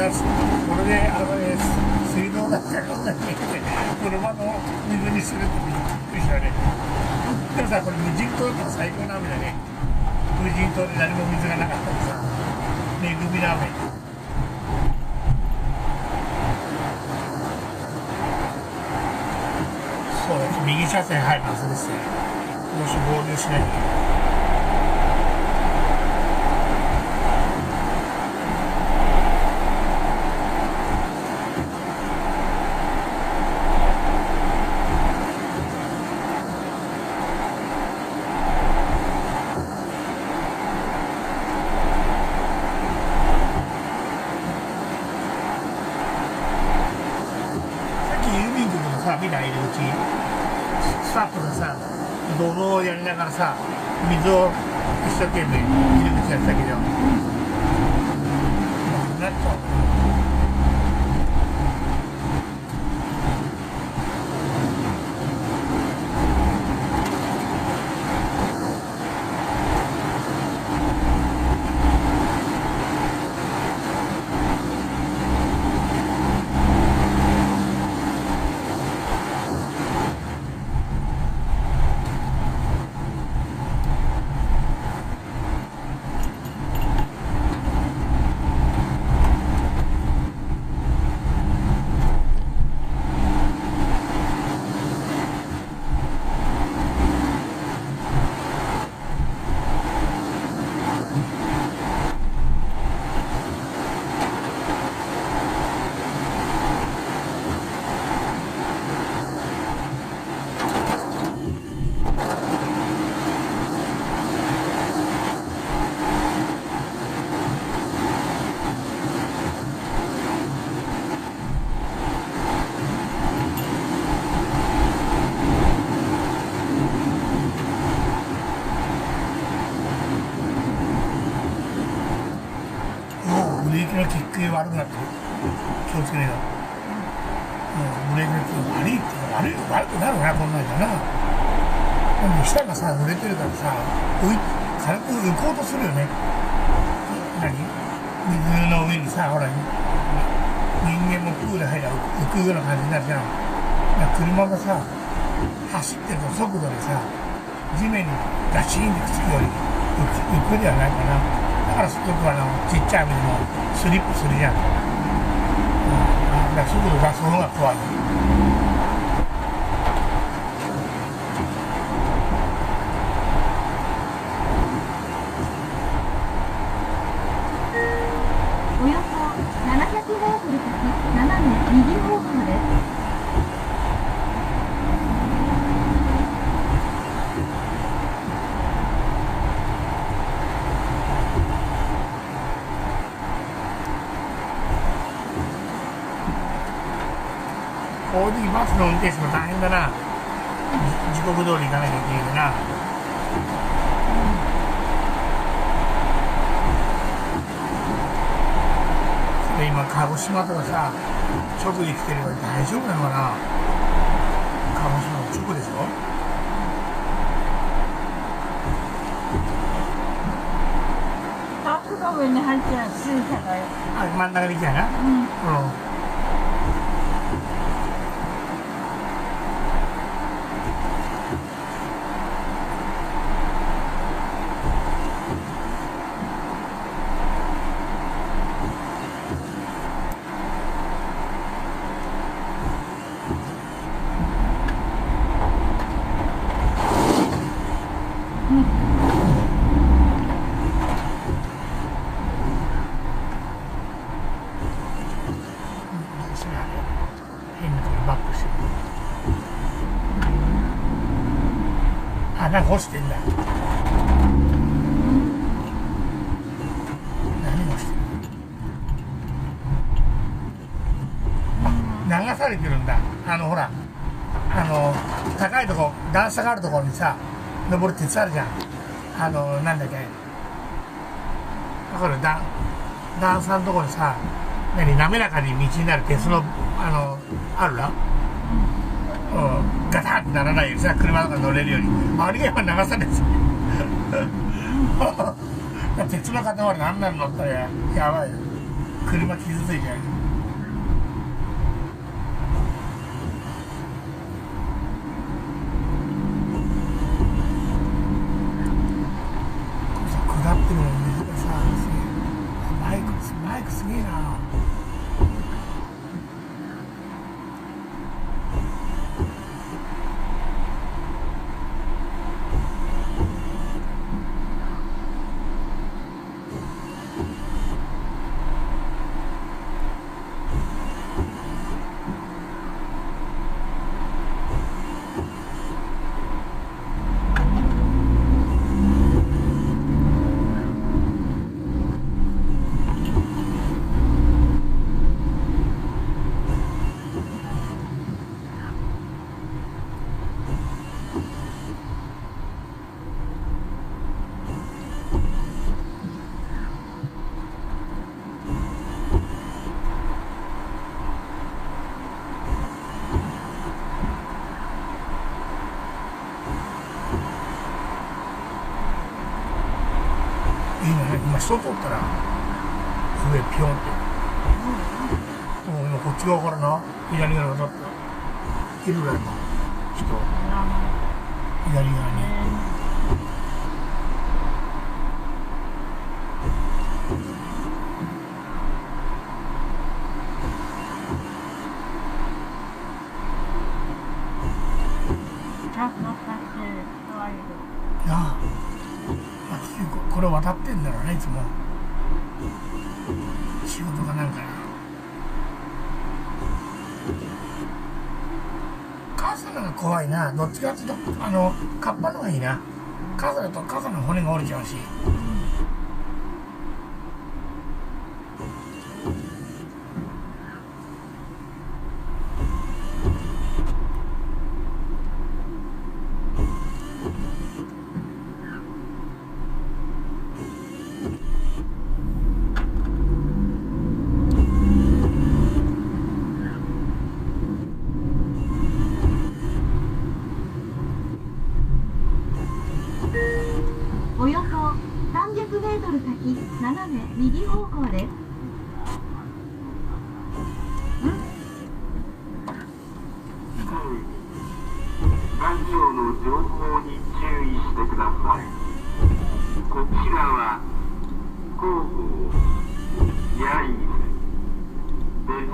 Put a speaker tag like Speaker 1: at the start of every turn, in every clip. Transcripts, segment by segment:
Speaker 1: これで水道なんかこんなに車の水にするってびっくりしたね。でもさ、これ無人島って最高な雨だね。無人島で何も水がなかったりさ、恵みの雨。そう、右車線入るはずですね。もし合流しないと。みたいな入り口スタッフがさ、土のをやりながらさ、水を一生懸命入り口やってたけど、なくなっちゃう。ブレーキのキック悪くなってる。気をつけねえよ。ブレーキのキック悪くなるな、こんなんじゃな。でも下がさ、濡れてるからさ、軽く浮こうとするよね。水の上にさ、ほら、人間もプール入ら浮くような感じになるじゃん。車がさ、走ってると速度でさ、地面にガチンってくっつくより浮くではないかな。だからよくちっちゃい雨でもスリップするじゃん。だから速度出す方が怖い。
Speaker 2: およそ700メートル先斜め右方向です。
Speaker 1: こういう時バスの運転手も大変だな。時刻通り行かなきゃいけないな。で今鹿児島とかさ、直で来てれば大丈夫なのかな。鹿児島の直でしょ。
Speaker 2: タンクの上に入っちゃう水車がよ。
Speaker 1: 真ん中に行きゃな。変なところバックしてる。なんか干してんだ。何干してる。流されてるんだ。ほら高いとこ、段差があるところにさ、登る鉄あるじゃん。なんだっけ、だから段差のところにさ、滑らかに道になる鉄のあるな、ガタンってならないようにさ、車とか乗れるように、あれが今流されてる鉄の塊何なの乗ったらやばいよ。車傷ついてる。下ってるの水がさ、すげえ。バイクすげえな。いいね、今人通ったら上ピョンって、もう今こっち側からな、左側渡っているぐらいの人、左側に。なあ、これ渡ってんだろうね、いつも仕事かなんかな。傘のが怖いな。どっちかっていうとカッパのがいいな。傘だと傘の骨が折れちゃうし。
Speaker 2: およそ300メートル先、斜め右方向です。
Speaker 3: ラジオの情報に注意してください。こちらは広報焼津です。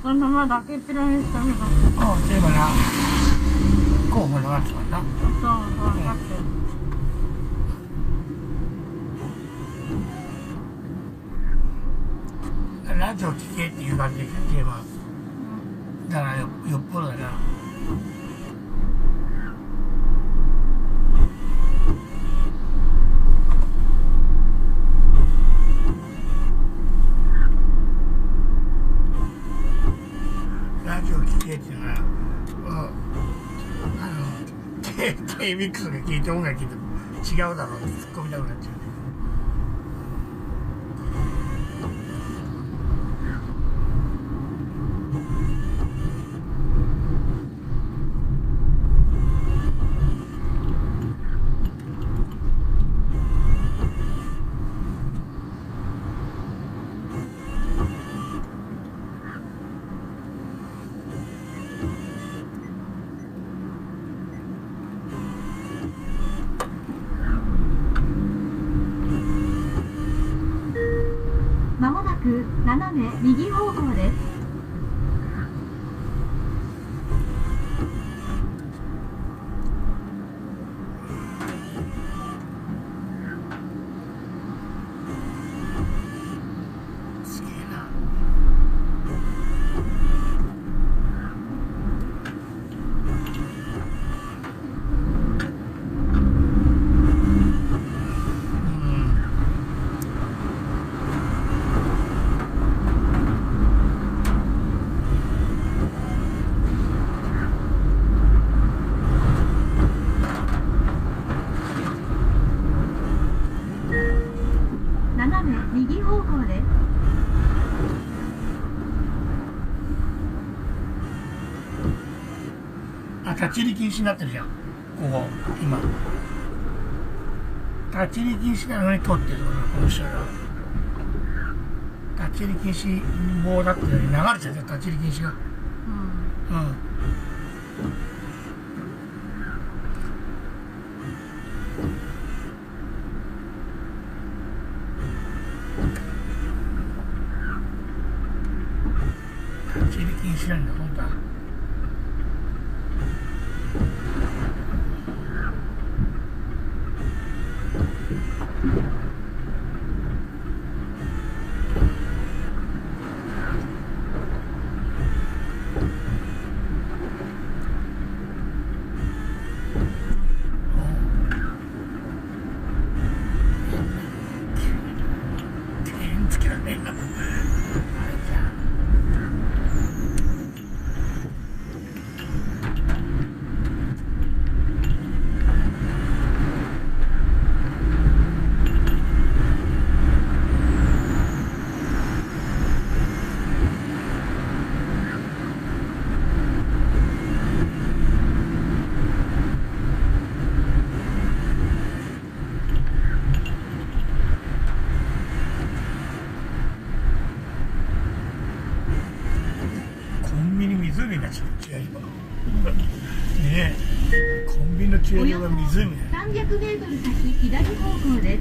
Speaker 2: このままだけっぴらにしたのが。
Speaker 1: そういえばな、候補のやつはな。
Speaker 2: そう、だって。
Speaker 1: ラジオ聞けっていう感じで言えば、だからよっぽどだな。ラジオ聞けっていうのは、K-MIX が聞いて音楽聴いて違うだろうって突っ込みたくなっちゃう。
Speaker 2: まもなく斜め右方向です。
Speaker 1: すげえな。立ち入り禁止になってるじゃん、ここ、今。立ち入り禁止なのに通ってるのね、この人ら。立ち入り禁止棒だってのに流れちゃうじゃん、立ち入り禁止が。うん。立ち入り禁止なんだ、本当は。ねえ、コンビニの駐車場が湖だよ。
Speaker 2: 300メートル先左方向です。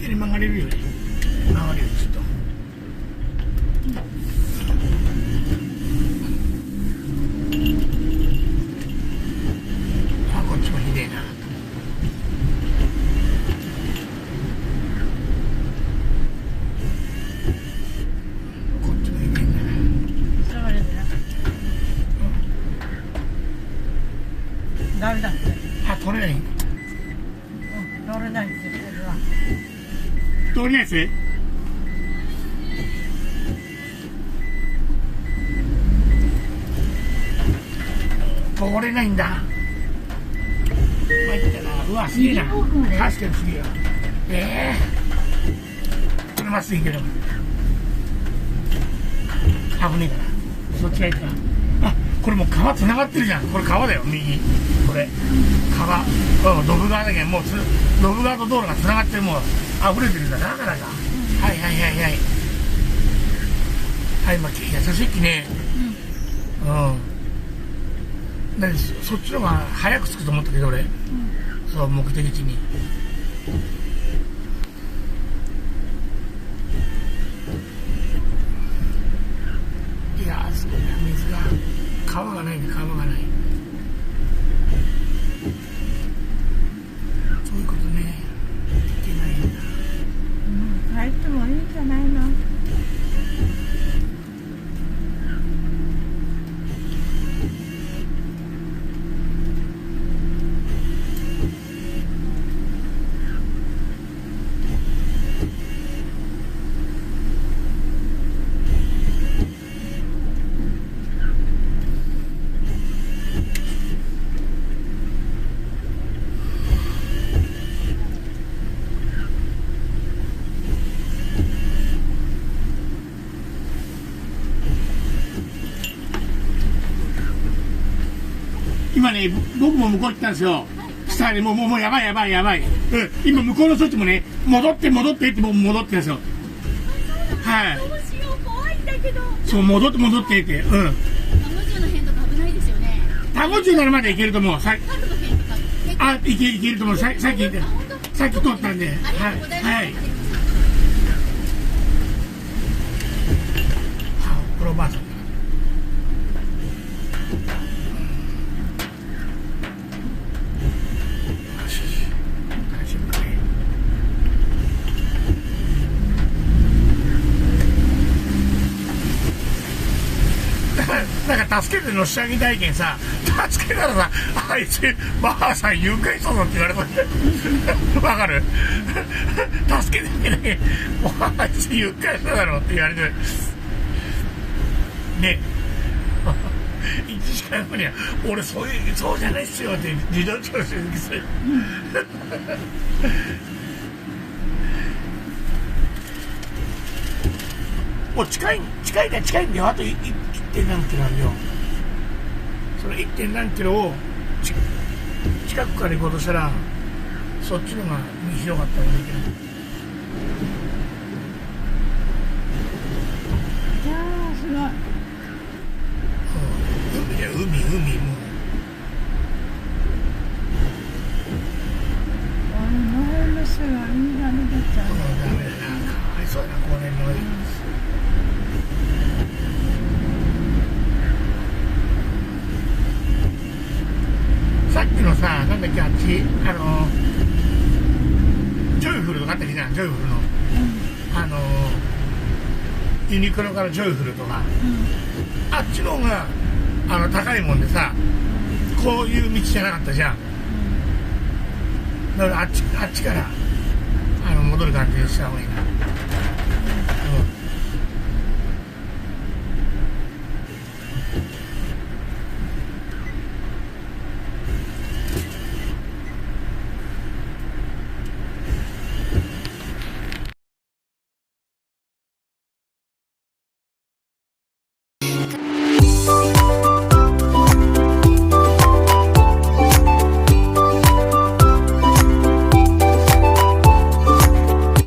Speaker 1: 曲がれるよね。曲がるよちょっと。あ、こっちもひでえな。こっちもひでえな。
Speaker 4: 下がれるな。ダメだって。
Speaker 1: あ、取れない。
Speaker 4: 取れないって言ってるわ。
Speaker 1: 通りないですね。通れないんだ。参ったな。うわ、すげえな。確かにすげえよ。これまっすぐ行ける。危ねえから。そっちがいいか。あ、これもう川つながってるじゃん。これ川だよ、右。これ。川。ドブ川だけど、もうドブ川と道路がつながってる、もう溢れてるんだ。だからか。はいはいはいはい。はい、今、優しい木ね。うん。何そっちの方が早く着くと思ったけど、俺。そう、目的地に。いやー、すごいな、水が。川がないね、川がない。そういうことね。いけないんだ。
Speaker 4: 帰ってもいいんじゃないの。
Speaker 1: 今ね、僕も向こう行ったんですよ。したらね、もうやばい。うん、今向こうの人たちもね、戻ってって僕戻ってるんですよ。はい。
Speaker 2: どうしよう、怖いんだけど。
Speaker 1: そう、戻ってって。うん。
Speaker 2: タゴジュの辺とか危ないですよね。
Speaker 1: タゴジュならまで行けると思う。
Speaker 2: 春の辺とか。
Speaker 1: いけると思う。さっき通ったんで。はい。はい。これおばあさん。なんか助けてのし上げたいけんさ、助けたらさ、あいつばあさん誘拐したぞって言われたわかる助けてあげなきゃあいつ誘拐しただろうって言われてね1時間後には俺そうじゃないっすよって自動調整するもう近いんだよ。あと 1. 何キロなんだよ。その 1. 何キロを近くから行こうとしたらそっちのが広かったらいいけど。
Speaker 4: いやー、すごい。
Speaker 1: 海だよ、海もう。
Speaker 4: ノエルスが海が見てちゃう。
Speaker 1: ダメだな、かわいそうだな、これも。さっきのさ、なんだっけ、あっち、ジョイフルとかあったっけじゃん、ジョイフルの。ユニクロからジョイフルとか。あっちの方が、高いもんでさ、こういう道じゃなかったじゃん。だからあっちから、戻る感じにした方がいいな。